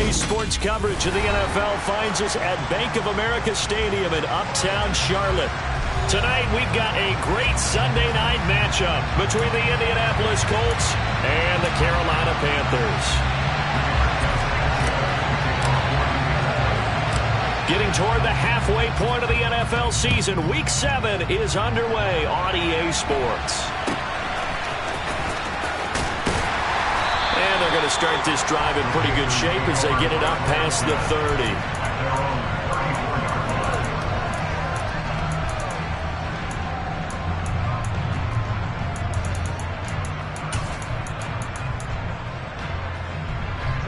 Daily sports coverage of the NFL finds us at Bank of America Stadium in Uptown Charlotte. Tonight, we've got a great Sunday night matchup between the Indianapolis Colts and the Carolina Panthers. Getting toward the halfway point of the NFL season, Week 7 is underway on EA Sports. And they're going to start this drive in pretty good shape as they get it up past the 30.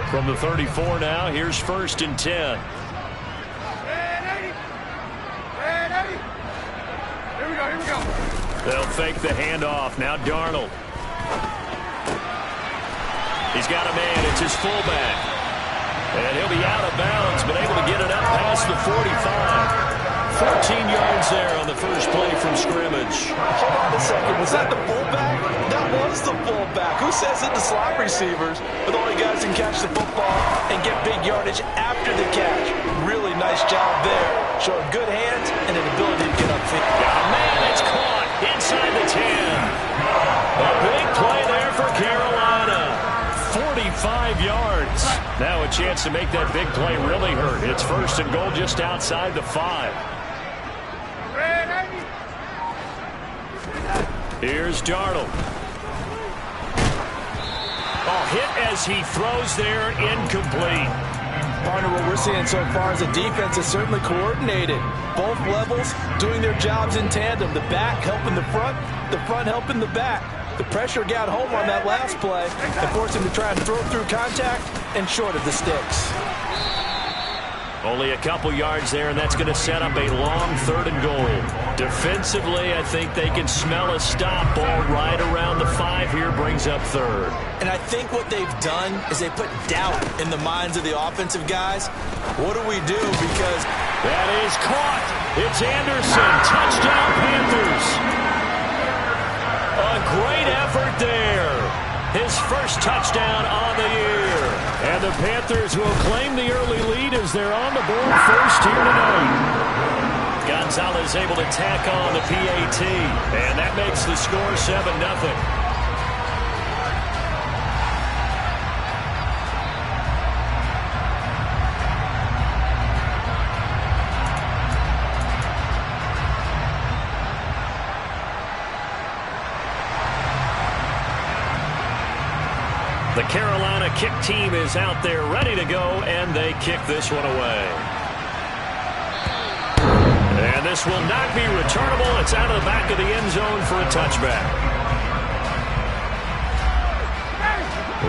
From the 34 now, here's 1st and 10. Here we go. They'll fake the handoff. Now Darnold. He's got a man. It's his fullback. And he'll be out of bounds, but able to get it up past the 45. 14 yards there on the first play from scrimmage. Hold on a second. Was that the fullback? That was the fullback. Who says it to slot receivers? But the only guys can catch the football and get big yardage after the catch. Really nice job there. Showing good hands and an ability to get upfield. Got a man. It's caught inside the 10. A big play there for Carolina. 45 yards. Now a chance to make that big play really hurt. It's 1st and goal just outside the 5. Here's Darnold. Oh, hit as he throws there, incomplete. Partner, what we're seeing so far is the defense is certainly coordinated. Both levels doing their jobs in tandem. The back helping the front helping the back. The pressure got home on that last play and forced him to try and throw through contact and short of the sticks. Only a couple yards there, and that's going to set up a long 3rd and goal. Defensively, I think they can smell a stop. Ball right around the 5 here, brings up 3rd. And I think what they've done is they put doubt in the minds of the offensive guys. What do we do? Because that is caught. It's Anderson. Touchdown, Panthers. A great effort there. His first touchdown on the year. And the Panthers will claim the early lead as they're on the board first here tonight. Gonzalez able to tack on the PAT. And that makes the score 7-0. The Carolina kick team is out there ready to go, and they kick this one away. And this will not be returnable. It's out of the back of the end zone for a touchback.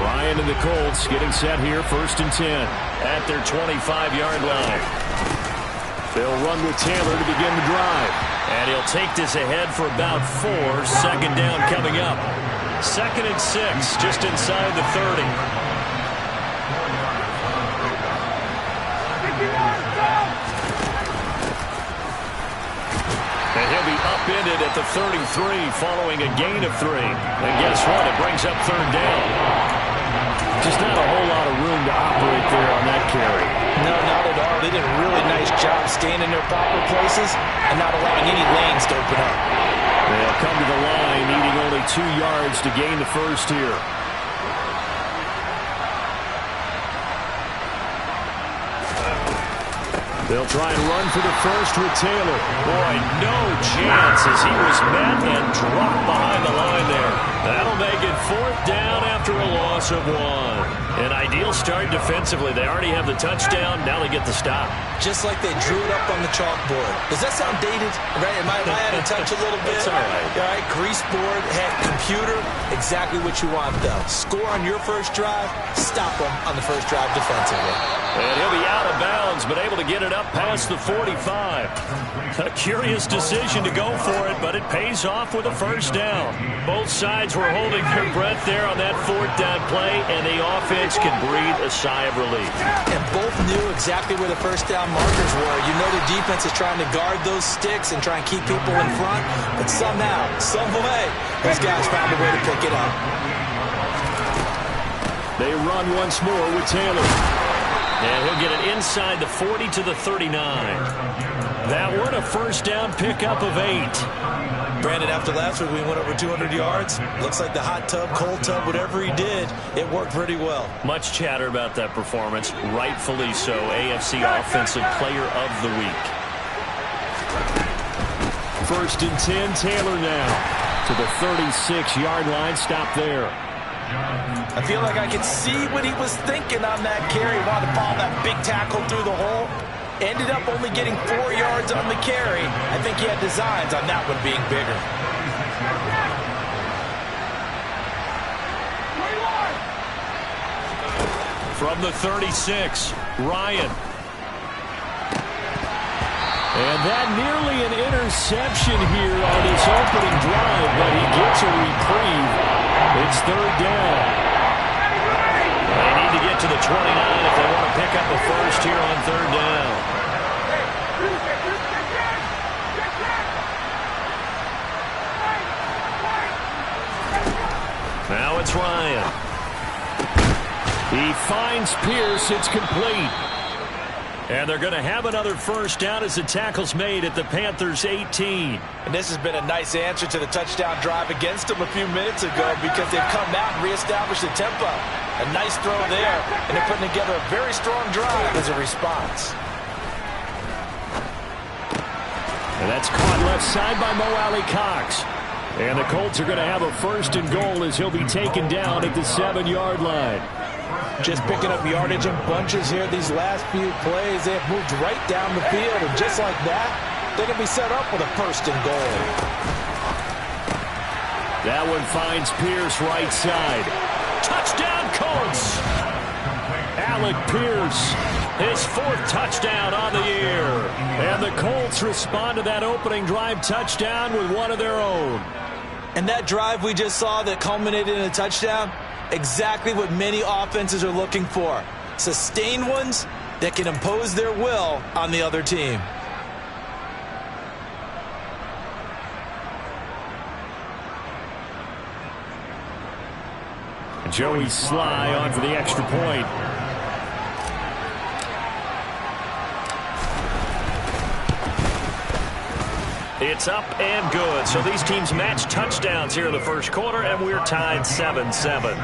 Ryan and the Colts getting set here, 1st and 10 at their 25-yard line. They'll run with Taylor to begin the drive. And he'll take this ahead for about 4. 2nd down coming up. 2nd and 6, just inside the 30. And he'll be upended at the 33 following a gain of 3. And guess what? It brings up 3rd down. Just not a whole lot of room to operate there on that carry. No, not at all. They did a really nice job staying in their proper places and not allowing any lanes to open up. They'll come to the line, needing only 2 yards to gain the first here. They'll try and run for the first with Taylor. Boy, no chance as he was met and dropped behind the line there. That'll make it 4th down after a loss of 1. An ideal start defensively. They already have the touchdown. Now they get the stop. Just like they drew it up on the chalkboard. Does that sound dated? Right? Am I out of touch a little bit? It's all right. All right, grease board, computer, exactly what you want, though. Score on your first drive, stop them on the first drive defensively. And he'll be out of bounds, but able to get it up past the 45. A curious decision to go for it, but it pays off with a 1st down. Both sides were holding their breath there on that 4th down play, and the offense can breathe a sigh of relief. And both knew exactly where the 1st down markers were. You know the defense is trying to guard those sticks and try and keep people in front, but somehow, some way, those guys found a way to pick it up. They run once more with Taylor. And he'll get it inside the 40 to the 39. That one, a first down pickup of 8. Brandon, after last week, we went over 200 yards. Looks like the hot tub, cold tub, whatever he did, it worked pretty well. Much chatter about that performance. Rightfully so. AFC Offensive Player of the Week. First and 10, Taylor now to the 36-yard line. Stop there. I feel like I could see what he was thinking on that carry. Wanted to follow that big tackle through the hole. Ended up only getting 4 yards on the carry. I think he had designs on that one being bigger. From the 36, Ryan. And that nearly an interception here on his opening drive, but he gets a reprieve. It's third down. They need to get to the 29 if they want to pick up a first here on third down. Now it's Ryan. He finds Pierce. It's complete. And they're going to have another first down as the tackle's made at the Panthers' 18. And this has been a nice answer to the touchdown drive against them a few minutes ago because they've come out and reestablished the tempo. A nice throw there, and they're putting together a very strong drive as a response. And that's caught left side by Mo Alley Cox. And the Colts are going to have a first and goal as he'll be taken down at the 7-yard line. Just picking up yardage in bunches here these last few plays. They have moved right down the field, and just like that, they're going to be set up with a first and goal. That one finds Pierce right side. Touchdown, Colts! Alec Pierce, his 4th touchdown on the year. And the Colts respond to that opening drive touchdown with one of their own. And that drive we just saw that culminated in a touchdown, exactly what many offenses are looking for. Sustained ones that can impose their will on the other team. Joey Sly on for the extra point. It's up and good. So these teams match touchdowns here in the first quarter, and we're tied 7-7.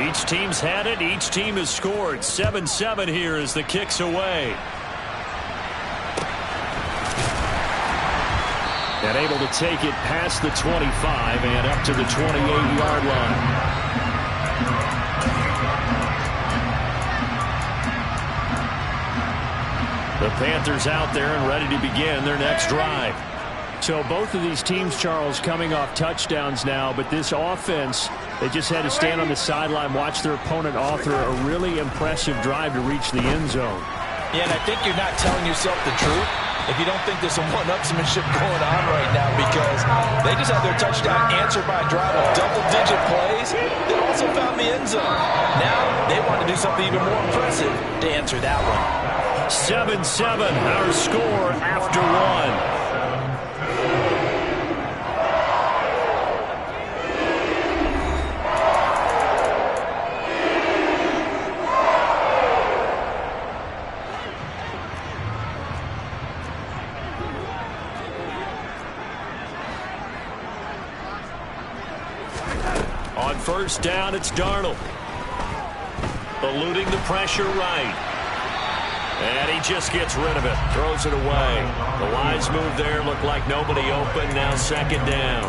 Each team's had it. Each team has scored. 7-7 here as the kick's away. And able to take it past the 25 and up to the 28-yard line. The Panthers out there and ready to begin their next drive. So both of these teams, Charles, coming off touchdowns now, but this offense, they just had to stand on the sideline, watch their opponent author a really impressive drive to reach the end zone. Yeah, and I think you're not telling yourself the truth if you don't think there's some one-upsmanship going on right now, because they just had their touchdown answered by a drive of double-digit plays that also found the end zone. Now they want to do something even more impressive to answer that one. 7-7, our score after one. On first down, it's Darnold. Eluding the pressure right. And he just gets rid of it. Throws it away. The wise move there. Looked like nobody open. Now second down.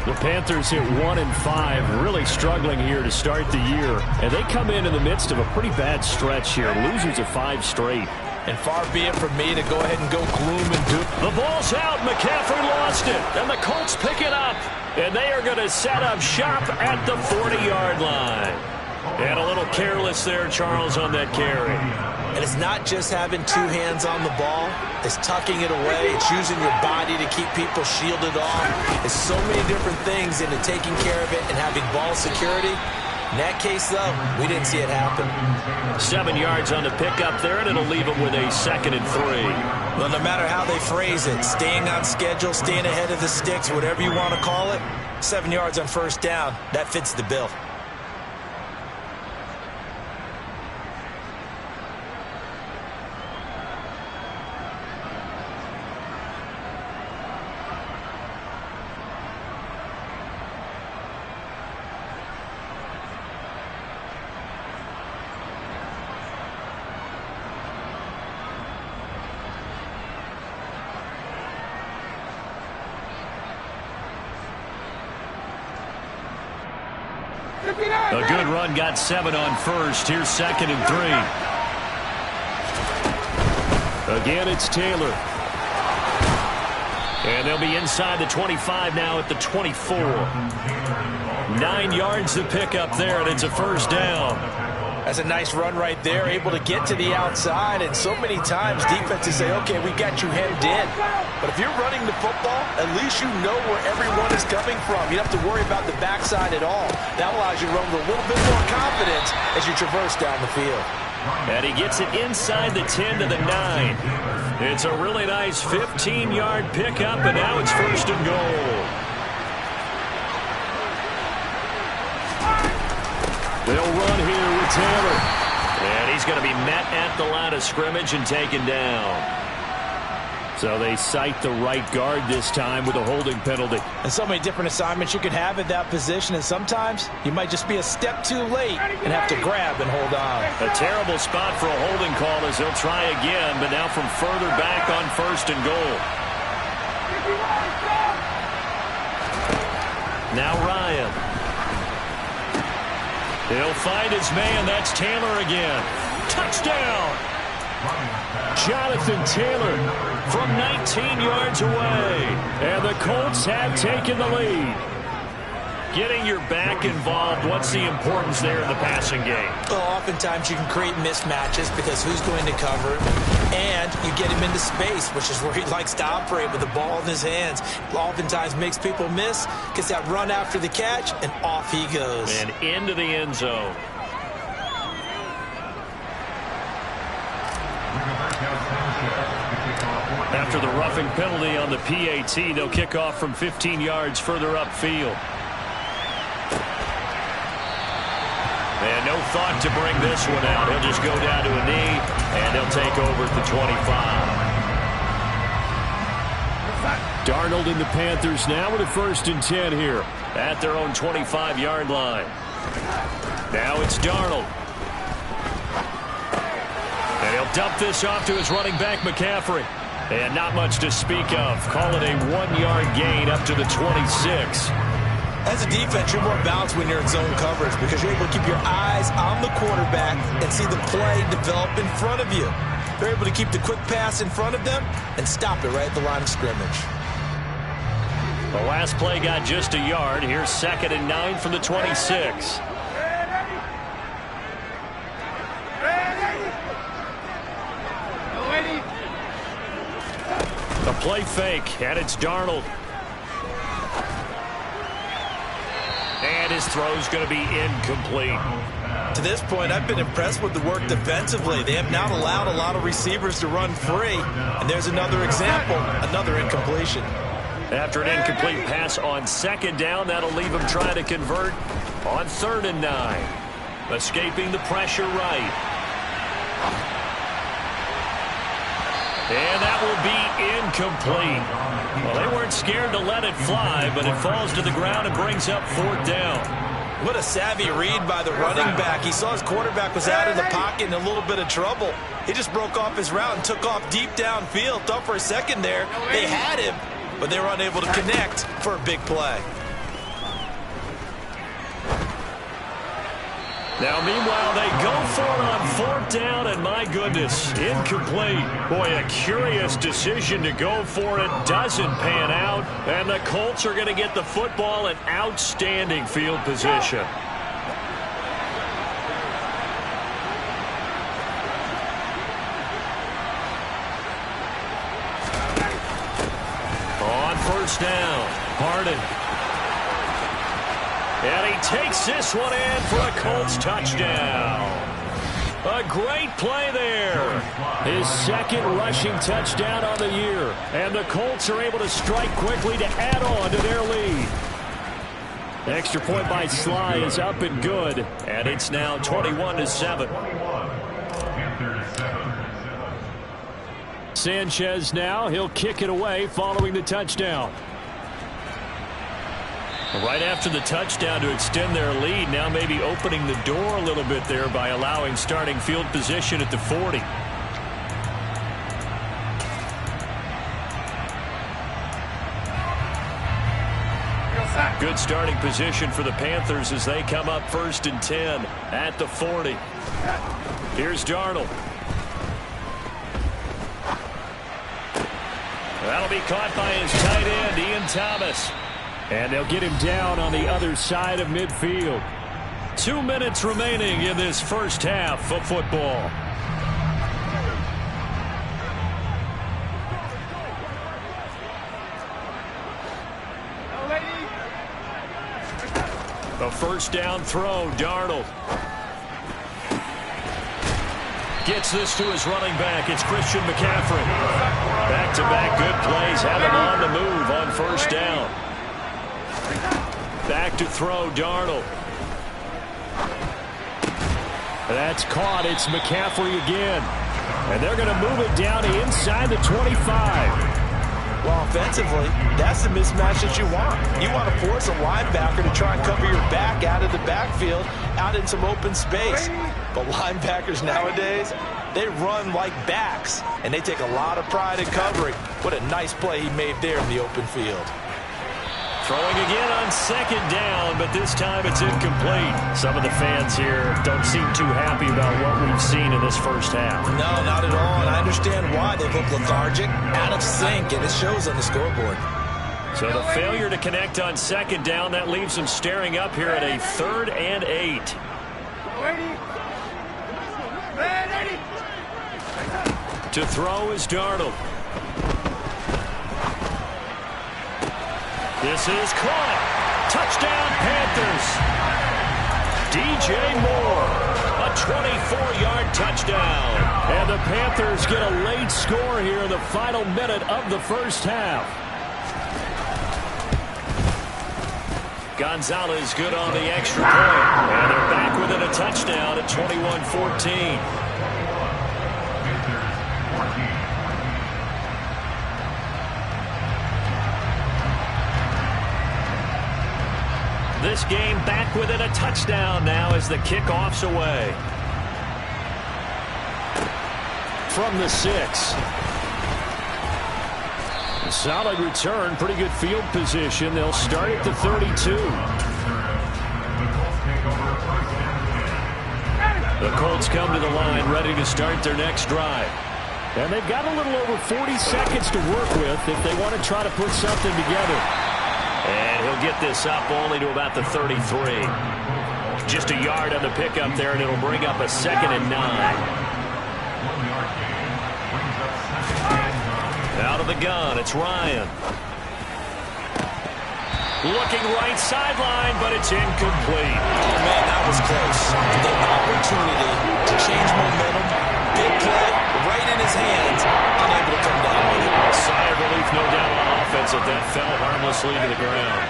The Panthers hit 1-5. Really struggling here to start the year. And they come in the midst of a pretty bad stretch here. Losers of 5 straight. And far be it from me to go ahead and go gloom and doom. The ball's out. McCaffrey lost it. And the Colts pick it up. And they are going to set up shop at the 40-yard line. And a little careless there, Charles, on that carry. And it's not just having 2 hands on the ball. It's tucking it away. It's using your body to keep people shielded off. It's so many different things into taking care of it and having ball security. In that case, though, we didn't see it happen. 7 yards on the pickup there, and it'll leave them with a 2nd and 3. Well, no matter how they phrase it, staying on schedule, staying ahead of the sticks, whatever you want to call it, 7 yards on first down, that fits the bill. A good run, got 7 on first. Here's 2nd and 3. Again, it's Taylor. And they'll be inside the 25 now at the 24. 9 yards to pick up there, and it's a first down. That's a nice run right there, able to get to the outside, and so many times defenses say, okay, we got you hemmed in. But if you're running the football, at least you know where everyone is coming from. You don't have to worry about the backside at all. That allows you to run with a little bit more confidence as you traverse down the field. And he gets it inside the 10 to the 9. It's a really nice 15-yard pickup, and now it's 1st and goal. They'll run here with Taylor. And he's going to be met at the line of scrimmage and taken down. So they cite the right guard this time with a holding penalty. And so many different assignments you can have at that position, and sometimes you might just be a step too late and have to grab and hold on. A terrible spot for a holding call as they'll try again, but now from further back on 1st and goal. Now Ryan. He'll find his man. That's Taylor again. Touchdown! Jonathan Taylor from 19 yards away. And the Colts have taken the lead. Getting your back involved, what's the importance there in the passing game? Well, oftentimes you can create mismatches because who's going to cover? And you get him into space, which is where he likes to operate with the ball in his hands. Oftentimes makes people miss, gets that run after the catch, and off he goes. And into the end zone. After the roughing penalty on the PAT, they'll kick off from 15 yards further upfield. And no thought to bring this one out. He'll just go down to a knee, and they'll take over at the 25. Darnold and the Panthers now with a 1st and 10 here at their own 25-yard line. Now it's Darnold. And he'll dump this off to his running back, McCaffrey. And not much to speak of. Call it a 1-yard gain up to the 26. As a defense, you're more balanced when you're in zone coverage because you're able to keep your eyes on the quarterback and see the play develop in front of you. They're able to keep the quick pass in front of them and stop it right at the line of scrimmage. The last play got just a yard. Here's 2nd and 9 from the 26. A play fake, and it's Darnold. And his throw's going to be incomplete. To this point, I've been impressed with the work defensively. They have not allowed a lot of receivers to run free. And there's another example, another incompletion. After an incomplete pass on 2nd down, that'll leave him trying to convert on 3rd and 9. Escaping the pressure right. And that will be incomplete. Well, they weren't scared to let it fly, but it falls to the ground and brings up 4th down. What a savvy read by the running back. He saw his quarterback was out of the pocket in a little bit of trouble. He just broke off his route and took off deep downfield. Thought for a second there they had him, but they were unable to connect for a big play. Now, meanwhile, they go for it on 4th down, and my goodness, incomplete. Boy, a curious decision to go for it. Doesn't pan out, and the Colts are going to get the football in outstanding field position. On 1st down, Harden. And he takes this one in for a Colts touchdown. A great play there. His second rushing touchdown on the year. And the Colts are able to strike quickly to add on to their lead. Extra point by Sly is up and good. And it's now 21-7. Sanchez now, he'll kick it away following the touchdown. Right after the touchdown to extend their lead, now maybe opening the door a little bit there by allowing starting field position at the 40. Good starting position for the Panthers as they come up 1st and 10 at the 40. Here's Darnold. That'll be caught by his tight end, Ian Thomas. And they'll get him down on the other side of midfield. 2 minutes remaining in this first half of football. A first down throw, Darnold. Gets this to his running back. It's Christian McCaffrey. Back-to-back good plays have him on the move on first down. Back to throw, Darnold. That's caught. It's McCaffrey again. And they're going to move it down inside the 25. Well, offensively, that's the mismatch that you want. You want to force a linebacker to try and cover your back out of the backfield, out in some open space. But linebackers nowadays, they run like backs, and they take a lot of pride in covering. What a nice play he made there in the open field. Throwing again on second down, but this time it's incomplete. Some of the fans here don't seem too happy about what we've seen in this first half. No, not at all, and I understand why. They look lethargic, out of sync, and it shows on the scoreboard. So the failure to connect on second down, that leaves them staring up here at a 3rd and 8. To throw is Darnold. This is caught. Touchdown, Panthers. DJ Moore, a 24-yard touchdown. And the Panthers get a late score here in the final minute of the first half. Gonzalez good on the extra point. And they're back within a touchdown at 21-14. This game back within a touchdown now as the kickoff's away. From the 6. A solid return, pretty good field position. They'll start at the 32. The Colts come to the line ready to start their next drive. And they've got a little over 40 seconds to work with if they want to try to put something together. And he'll get this up only to about the 33. Just a yard on the pickup there, and it'll bring up a 2nd and 9. Out of the gun, it's Ryan. Looking right sideline, but it's incomplete. Oh, man, that was close. The opportunity to change momentum, big play, right in his hands, unable to come down with it. A sigh of relief, no doubt, on offense that that fell harmlessly to the ground.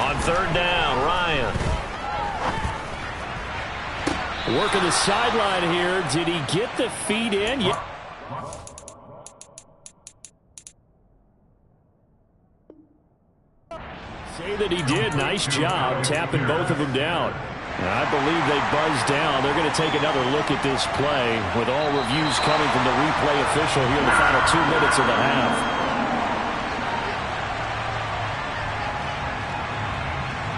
On 3rd down, Ryan. Working the sideline here. Did he get the feet in? Yeah. Say that he did. Nice job tapping both of them down. I believe they buzzed down. They're going to take another look at this play with all reviews coming from the replay official here in the final 2 minutes of the half.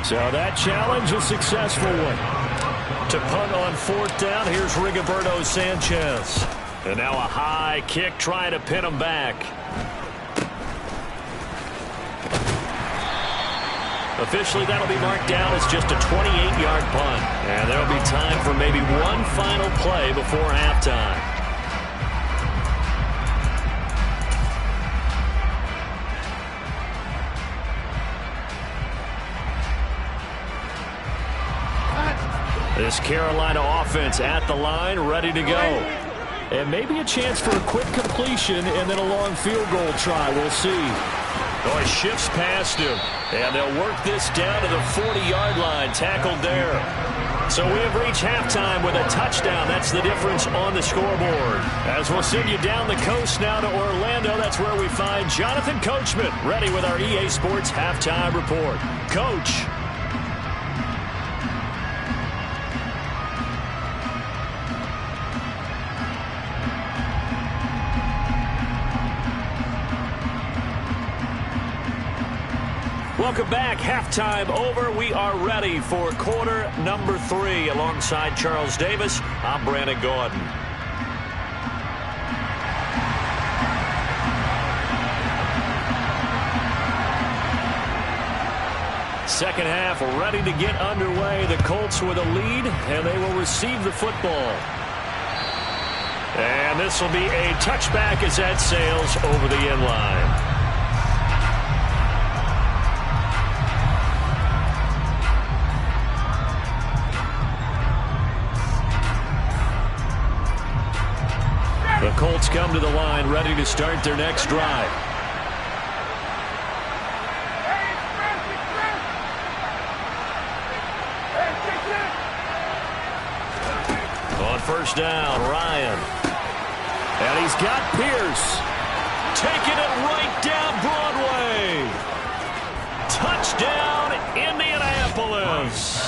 So that challenge, a successful one. To punt on 4th down, here's Rigoberto Sanchez. And now a high kick trying to pin him back. Officially, that'll be marked down as just a 28-yard punt. And there'll be time for maybe one final play before halftime. This Carolina offense at the line, ready to go. And maybe a chance for a quick completion and then a long field goal try. We'll see. Oh, he shifts past him. And they'll work this down to the 40-yard line. Tackled there. So we have reached halftime with a touchdown. That's the difference on the scoreboard. As we'll send you down the coast now to Orlando, that's where we find Jonathan Coachman, ready with our EA Sports Halftime Report. Coach. Welcome back. Halftime over. We are ready for quarter number 3. Alongside Charles Davis, I'm Brandon Gordon. Second half ready to get underway. The Colts with a lead, and they will receive the football. And this will be a touchback as that sails over the end line. The Colts come to the line, ready to start their next drive. On first down, Ryan. And he's got Pierce. Taking it right down Broadway. Touchdown, Indianapolis.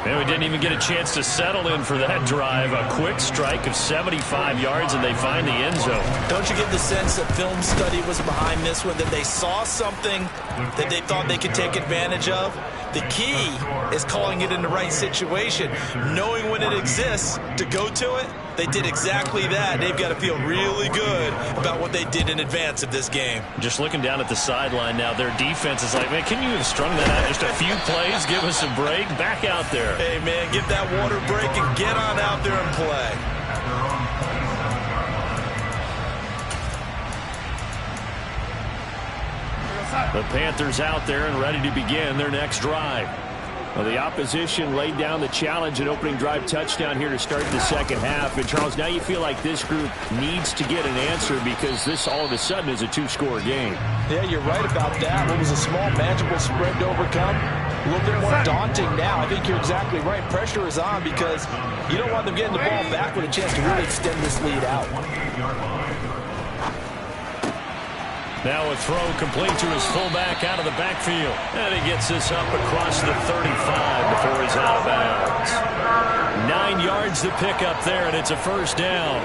And we didn't even get a chance to settle in for that drive. A quick strike of 75 yards, and they find the end zone. Don't you get the sense that film study was behind this one, that they saw something that they thought they could take advantage of? The key is calling it in the right situation, knowing when it exists to go to it. They did exactly that. They've got to feel really good about what they did in advance of this game. Just looking down at the sideline now, their defense is like, man, can you have strung that out just a few plays? Give us a break. Back out there. Hey, man, get that water break and get on out there and play. The Panthers out there and ready to begin their next drive. Well, the opposition laid down the challenge and opening drive touchdown here to start the second half. And, Charles, now you feel like this group needs to get an answer because this all of a sudden is a 2-score game. Yeah, you're right about that. What was a small, manageable spread to overcome? A little bit more daunting now. I think you're exactly right. Pressure is on because you don't want them getting the ball back with a chance to really extend this lead out. Now a throw complete to his fullback out of the backfield. And he gets this up across the 35 before he's out of bounds. 9 yards to pick up there, and it's a first down.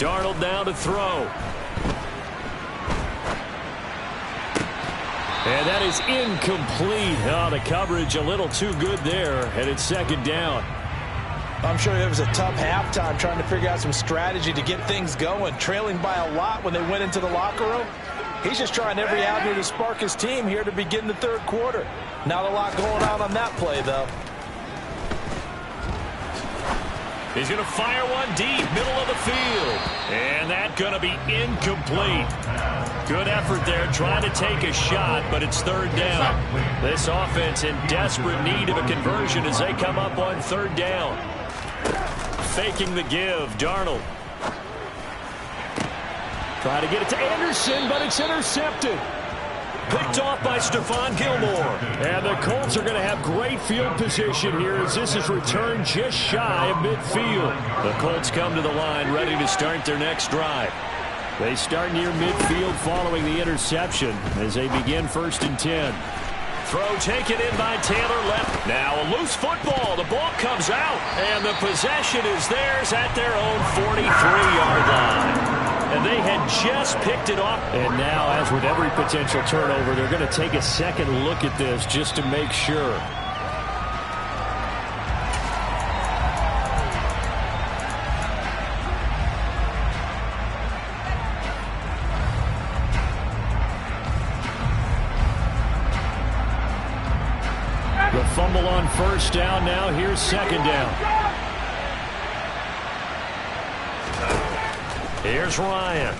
Darnold now to throw. And that is incomplete. Oh, the coverage a little too good there, and it's second down. I'm sure it was a tough halftime trying to figure out some strategy to get things going. Trailing by a lot when they went into the locker room. He's just trying every avenue to spark his team here to begin the third quarter. Not a lot going on that play, though. He's going to fire one deep, middle of the field. And that's going to be incomplete. Good effort there, trying to take a shot, but it's third down. This offense in desperate need of a conversion as they come up on third down. Faking the give, Darnold. Try to get it to Anderson, but it's intercepted. Picked off by Stephon Gilmore. And the Colts are going to have great field position here as this is returned just shy of midfield. The Colts come to the line ready to start their next drive. They start near midfield following the interception as they begin 1st and 10. Throw taken in by Taylor left. Now a loose football. The ball comes out. And the possession is theirs at their own 43-yard line. And they had just picked it off. And now, as with every potential turnover, they're going to take a second look at this just to make sure. The fumble on first down. Now here's second down. Here's Ryan.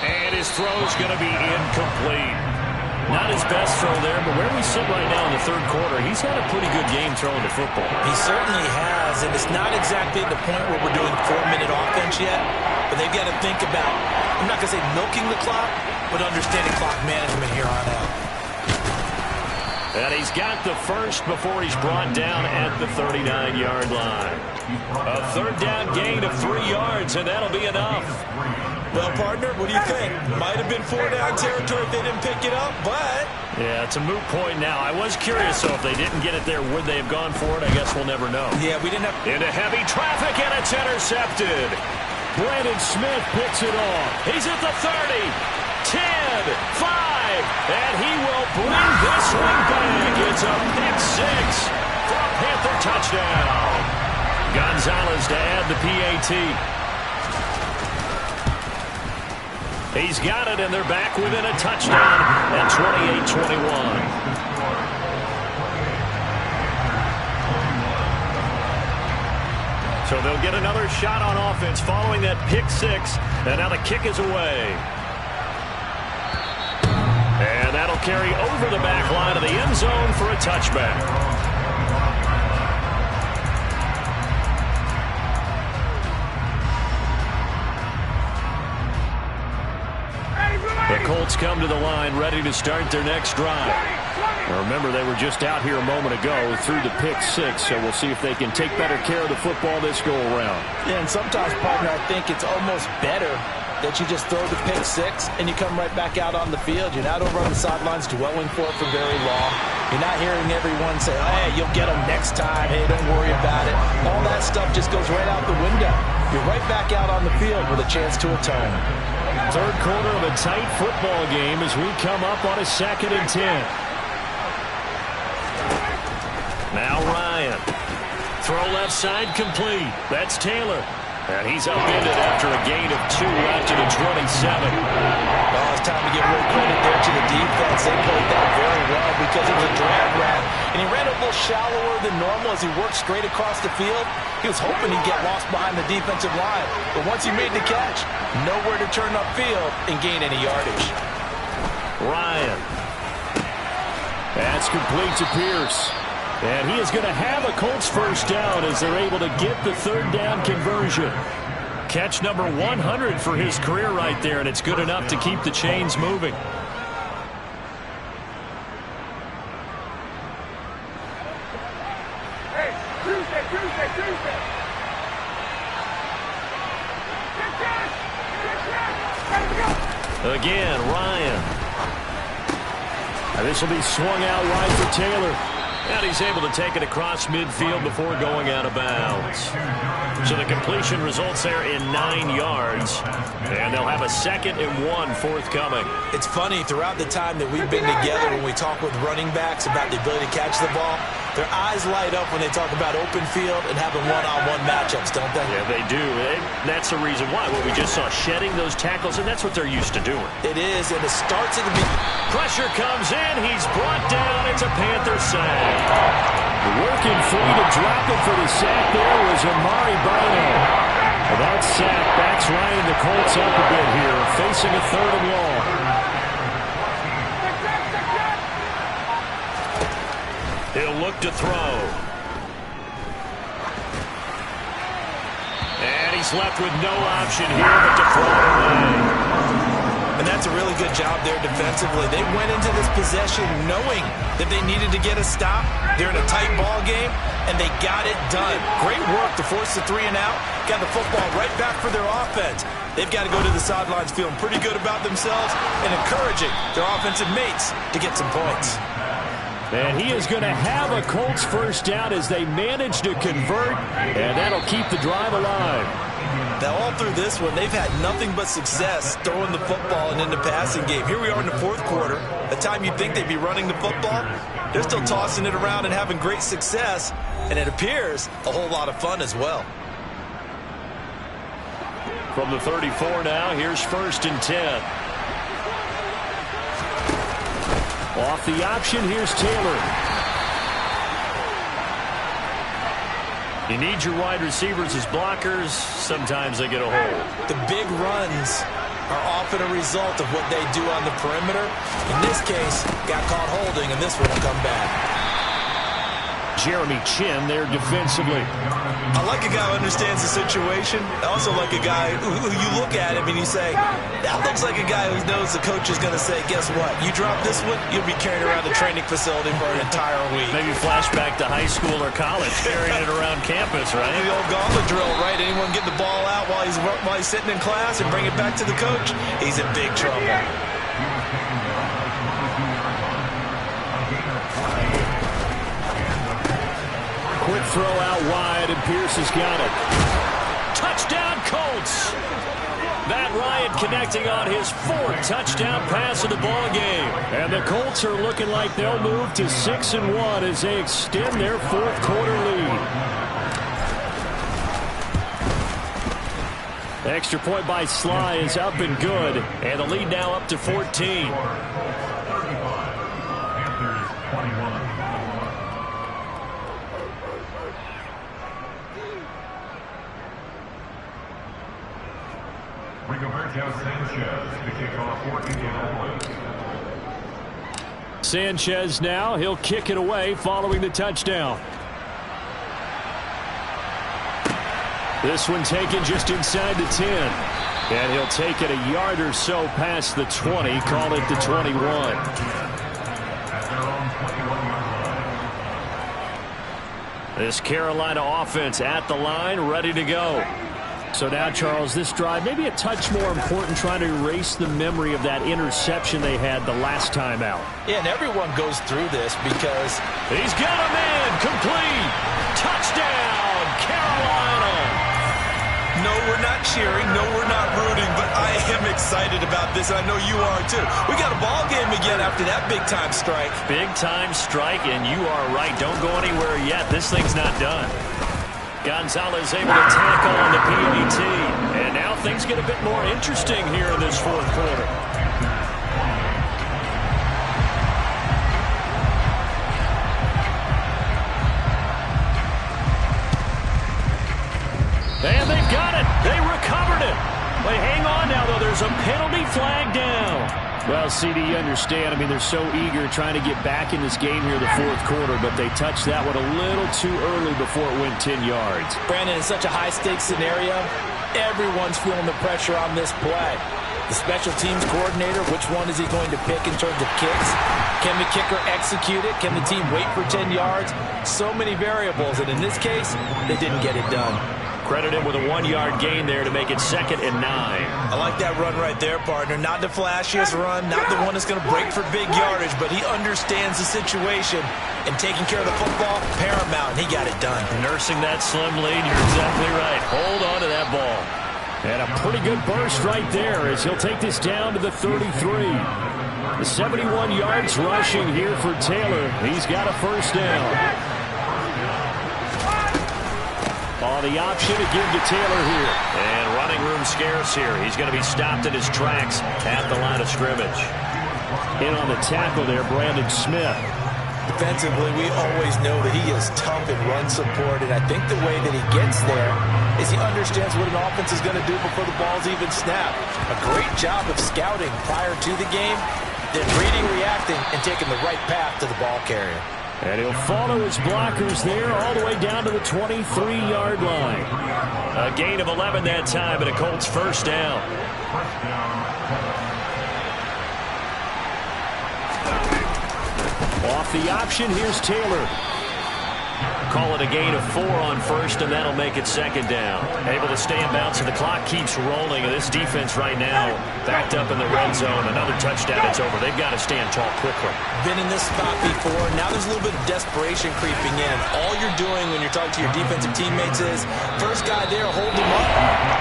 And his throw's going to be incomplete. Not his best throw there, but where we sit right now in the third quarter, he's had a pretty good game throwing the football. He certainly has, and it's not exactly the point where we're doing 4-minute offense yet, but they've got to think about, I'm not going to say milking the clock, but understanding clock management here on out. And he's got the first before he's brought down at the 39-yard line. A third down gain of 3 yards, and that'll be enough. Well, partner, what do you think? Might have been 4-down territory if they didn't pick it up, but... Yeah, it's a moot point now. I was curious, so if they didn't get it there, would they have gone for it? I guess we'll never know. Yeah, we didn't have... Into heavy traffic, and it's intercepted. Brandon Smith picks it off. He's at the 30, 10, 5, and he will bring this one back. It's a pick six for a Panther touchdown. Gonzalez to add the PAT. He's got it, and they're back within a touchdown at 28-21. So they'll get another shot on offense following that pick six, and now the kick is away. And that'll carry over the back line of the end zone for a touchback. The Colts come to the line ready to start their next drive. Now remember, they were just out here a moment ago through the pick six, so we'll see if they can take better care of the football this go-around. Yeah, and sometimes, partner, I think it's almost better that you just throw the pick six and you come right back out on the field. You're not over on the sidelines dwelling for it for very long. You're not hearing everyone say, hey, you'll get them next time. Hey, don't worry about it. All that stuff just goes right out the window. You're right back out on the field with a chance to atone. Third quarter of a tight football game as we come up on a 2nd and 10. Now Ryan. Throw left side complete. That's Taylor. And he's upended after a gain of 2 after the 27. Well, it's time to give real credit there to the defense. They played that very well because it was a drag route. And he ran a little shallower than normal as he worked straight across the field. He was hoping he'd get lost behind the defensive line. But once he made the catch, nowhere to turn upfield and gain any yardage. Ryan. That's complete to Pierce. And he is going to have a Colts first down as they're able to get the third down conversion. Catch number 100 for his career right there, and it's good enough to keep the chains moving. Hey, Tuesday. Again, Ryan. And this will be swung out wide for Taylor. And he's able to take it across midfield before going out of bounds. So the completion results there in 9 yards. And they'll have a 2nd and 1 forthcoming. It's funny, throughout the time that we've been together, when we talk with running backs about the ability to catch the ball, their eyes light up when they talk about open field and having one-on-one matchups, don't they? Yeah, they do. And that's the reason why. What we just saw, shedding those tackles, and that's what they're used to doing. It is, and it starts at the beginning. Pressure comes in. He's brought down. It's a Panther sack. Working free to drop it for the sack there was Amari Bino. And that sack backs Ryan the Colts up a bit here, facing a 3rd and long. He'll look to throw. And he's left with no option here but to throw it away. And that's a really good job there defensively. They went into this possession knowing that they needed to get a stop. They're in a tight ball game, and they got it done. Great work to force the 3 and out. Got the football right back for their offense. They've got to go to the sidelines feeling pretty good about themselves and encouraging their offensive mates to get some points. And he is going to have a Colts first down as they manage to convert, and that'll keep the drive alive. Now, all through this one, they've had nothing but success throwing the football and in the passing game. Here we are in the 4th quarter, a time you'd think they'd be running the football. They're still tossing it around and having great success, and it appears a whole lot of fun as well. From the 34 now, here's 1st and 10. Off the option, here's Taylor. You need your wide receivers as blockers. Sometimes they get a hold. The big runs are often a result of what they do on the perimeter. In this case, got caught holding, and this one will come back. Jeremy Chin there defensively. I like a guy who understands the situation. I also like a guy who you look at him and you say, that looks like a guy who knows the coach is going to say, guess what? You drop this one, you'll be carrying around the training facility for an entire week. Maybe flashback to high school or college, carrying it around campus, right? The old gauntlet drill, right? Anyone get the ball out while he's sitting in class and bring it back to the coach? He's in big trouble. Quick throw out wide, and Pierce has got it. Touchdown, Colts! Matt Ryan connecting on his fourth touchdown pass of the ball game. And the Colts are looking like they'll move to 6-1 as they extend their fourth quarter lead. Extra point by Sly is up and good, and the lead now up to 14. Sanchez now, he'll kick it away following the touchdown. This one taken just inside the 10. And he'll take it a yard or so past the 20, call it the 21. This Carolina offense at the line, ready to go. So now, Charles, this drive maybe a touch more important, trying to erase the memory of that interception they had the last time out. Yeah, and everyone goes through this because he's got a man complete. Touchdown, Carolina. No, we're not cheering. No, we're not rooting, but I am excited about this. I know you are, too. We got a ball game again after that big-time strike. Big-time strike, and you are right. Don't go anywhere yet. This thing's not done. Gonzalez able to tackle on the PAT. And now things get a bit more interesting here in this fourth quarter. And they've got it. They recovered it. But hang on now, though. There's a penalty flag down. Well, CD, you understand. I mean, they're so eager trying to get back in this game here in the fourth quarter, but they touched that one a little too early before it went 10 yards. Brandon, in such a high-stakes scenario, everyone's feeling the pressure on this play. The special teams coordinator, which one is he going to pick in terms of kicks? Can the kicker execute it? Can the team wait for 10 yards? So many variables, and in this case, they didn't get it done. Credit him with a 1-yard gain there to make it 2nd and 9. I like that run right there, partner. Not the flashiest run, not the one that's going to break for big yardage, but he understands the situation, and taking care of the football, paramount, and he got it done. Nursing that slim lead, you're exactly right. Hold on to that ball. And a pretty good burst right there as he'll take this down to the 33. The 71 yards rushing here for Taylor. He's got a first down. On the option to give to Taylor here. And running room scarce here. He's going to be stopped in his tracks at the line of scrimmage. In on the tackle there, Brandon Smith. Defensively, we always know that he is tough in run support, and I think the way that he gets there is he understands what an offense is going to do before the ball's even snapped. A great job of scouting prior to the game, then reading, reacting, and taking the right path to the ball carrier. And he'll follow his blockers there all the way down to the 23-yard line. A gain of 11 that time, and a Colts first down. Off the option, here's Taylor. Call it a gain of 4 on first, and that'll make it 2nd down. Able to stay in bounds, and the clock keeps rolling. And this defense right now backed up in the red zone. Another touchdown, it's over. They've got to stand tall quickly. Been in this spot before. Now there's a little bit of desperation creeping in. All you're doing when you're talking to your defensive teammates is, first guy there, hold him up.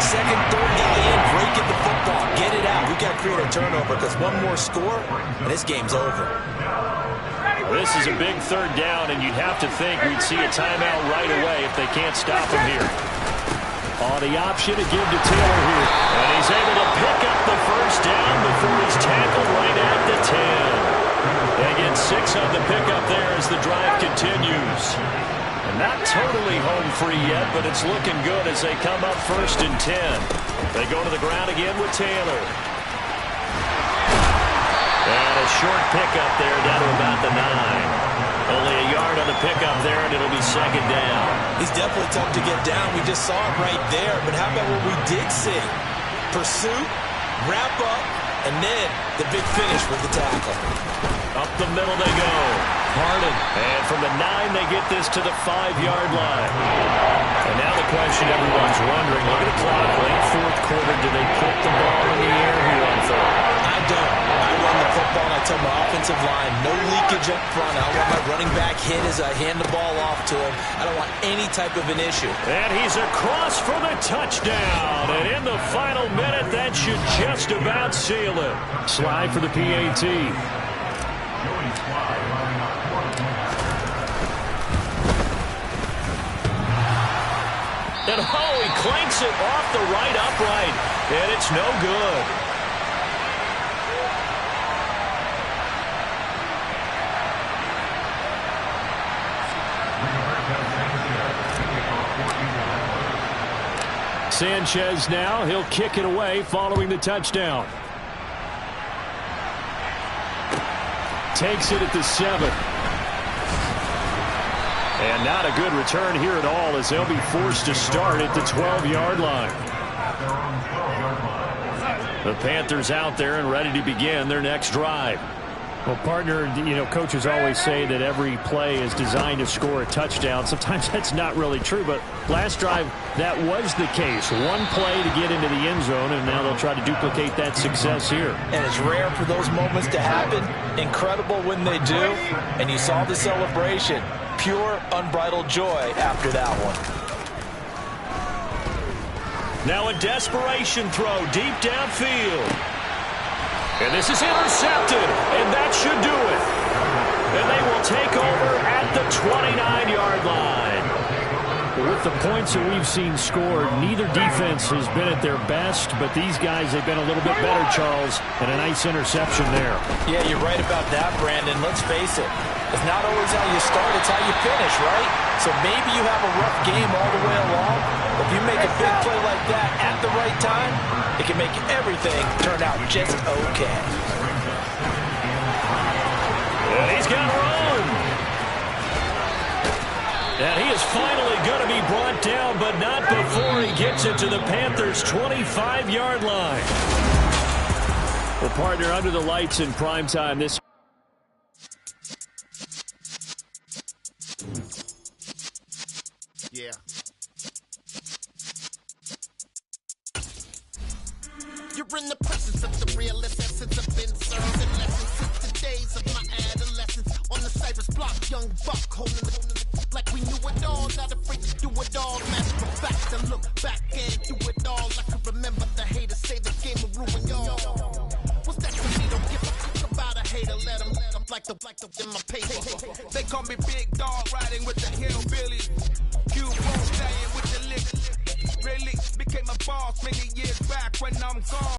Second, third guy in, break at the football. Get it out. We've got to create a turnover because one more score, and this game's over. This is a big 3rd down, and you'd have to think we'd see a timeout right away if they can't stop him here. On the option to give to Taylor here. And he's able to pick up the first down before he's tackled right at the 10. And again, 6 on the pickup there as the drive continues. And not totally home free yet, but it's looking good as they come up 1st and 10. They go to the ground again with Taylor. And a short pickup there down to about the 9. Only a yard on the pickup there, and it'll be 2nd down. He's definitely tough to get down. We just saw it right there. But how about what we did see? Pursuit, wrap up, and then the big finish with the tackle. Up the middle they go. Harden. And from the 9, they get this to the 5-yard line. And now the question everyone's wondering, look at the clock, late 4th quarter, do they put the ball in the air here on 3rd? I don't. I run the football and I tell my offensive line, no leakage up front. I want my running back hit as I hand the ball off to him. I don't want any type of an issue. And he's across for the touchdown. And in the final minute, that should just about seal it. Slide for the PAT. And oh, he clanks it off the right upright. And it's no good. Sanchez now, he'll kick it away following the touchdown. Takes it at the 7. And not a good return here at all as they'll be forced to start at the 12-yard line. The Panthers out there and ready to begin their next drive. Well, partner, you know, coaches always say that every play is designed to score a touchdown. Sometimes that's not really true, but last drive, that was the case. One play to get into the end zone, and now they'll try to duplicate that success here. And it's rare for those moments to happen. Incredible when they do. And you saw the celebration. Pure, unbridled joy after that one. Now a desperation throw deep downfield. And this is intercepted, and that should do it. And they will take over at the 29-yard line. With the points that we've seen scored, neither defense has been at their best, but these guys, they've been a little bit better, Charles, and a nice interception there. Yeah, you're right about that, Brandon. Let's face it. It's not always how you start, it's how you finish, right? So maybe you have a rough game all the way along, but if you make a big play like that at the right time, it can make everything turn out just okay. And he's got room. And he is finally going to be brought down, but not before he gets it to the Panthers' 25-yard line. Well, partner, under the lights in primetime this. Yeah. You're in the presence of the realest essence of been served in lessons since the days of my adolescence. On the Cypress block, young buck holding the like we knew it all, not afraid to do it all. Master of fact and look back and do it all. I can remember the haters say the game will ruin y'all. What's that to me? Don't give a fuck about a hater. Let them like the in my paper. They call me Big Dog, riding with the hillbillies. Cube staying with the lick. Really became a boss many years back when I'm gone.